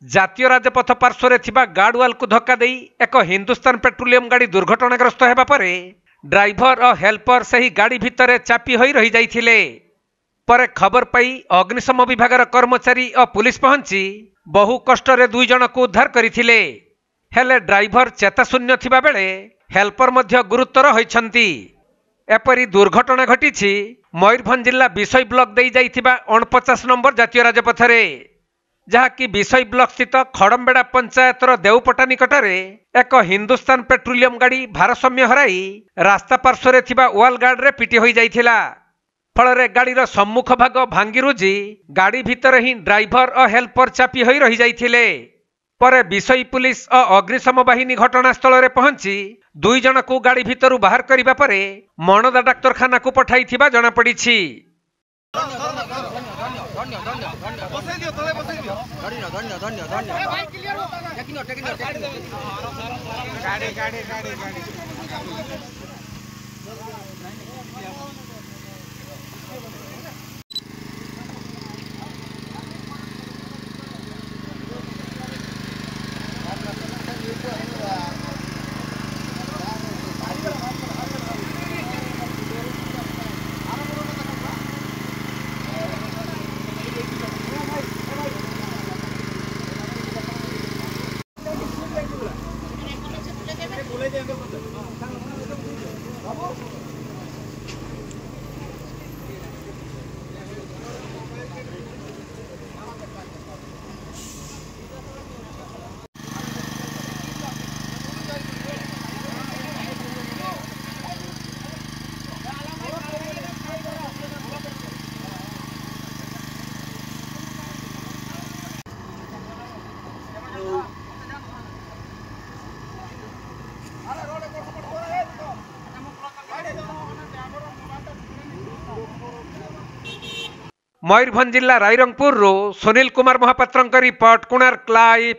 ଜାତୀୟ ରାଜପଥ ପାର୍ଶ୍ୱରେ ଥିବା ଗାର୍ଡୱାଲକୁ ଧକ୍କା ଦେଇ ଏକ ହିନ୍ଦୁସ୍ତାନ ପେଟ୍ରୋଲିୟମ ଗାଡ଼ି ଦୁର୍ଘଟଣାଗ୍ରସ୍ତ ହେବା ପରେ ଡ୍ରାଇଭର ଓ ହେଲ୍ପର ସେହି ଗାଡ଼ି ଭିତରେ ଚାପି ହୋଇ ରହିଯାଇଥିଲେ। ପରେ ଖବର ପାଇ ଅଗ୍ନିଶମ ବିଭାଗର କର୍ମଚାରୀ ଓ ପୁଲିସ ପହଞ୍ଚି ବହୁ କଷ୍ଟରେ ଦୁଇ ଜଣକୁ ଉଦ୍ଧାର କରିଥିଲେ। ହେଲେ ଡ୍ରାଇଭର ଚେତାଶୂନ୍ୟ ଥିବା ବେଳେ ହେଲ୍ପର ମଧ୍ୟ ଗୁରୁତର ହୋଇଛନ୍ତି। ଏପରି ଦୁର୍ଘଟଣା ଘଟିଛି ମୟୂରଭଞ୍ଜ ଜିଲ୍ଲା ବିଶୋଇ ବ୍ଲକ ଦେଇ ଯାଇଥିବା 49 ନମ୍ବର ଜାତୀୟ ରାଜପଥରେ, ଯାହାକି ବିଶୋଇ ବ୍ଲକ ସ୍ଥିତ ଖଡମ୍ବେଡା ପଞ୍ଚାୟତର ଦେଉପଟା ନିକଟରେ ଏକ ହିନ୍ଦୁସ୍ତାନ ପେଟ୍ରୋଲିୟମ ଗାଡ଼ି ଭାରସାମ୍ୟ ହରାଇ ରାସ୍ତା ପାର୍ଶ୍ୱରେ ଥିବା ୱାଲ ଗାର୍ଡରେ ପିଟି ହୋଇଯାଇଥିଲା। ଫଳରେ ଗାଡ଼ିର ସମ୍ମୁଖ ଭାଗ ଭାଙ୍ଗିରୁଜି ଗାଡ଼ି ଭିତରେ ହିଁ ଡ୍ରାଇଭର ଓ ହେଲ୍ପର ଚାପି ହୋଇ ରହିଯାଇଥିଲେ। ପରେ ବିଶୋଇ ପୁଲିସ ଓ ଅଗ୍ନିଶମ ବାହିନୀ ଘଟଣାସ୍ଥଳରେ ପହଞ୍ଚି ଦୁଇ ଜଣକୁ ଗାଡ଼ି ଭିତରୁ ବାହାର କରିବା ପରେ ମଣଦା ଡାକ୍ତରଖାନାକୁ ପଠାଇଥିବା ଜଣାପଡ଼ିଛି। मयूरभंज जिला रायरंगपुर सुनील कुमार महापात्र रिपोर्ट कोणार्क लाइव।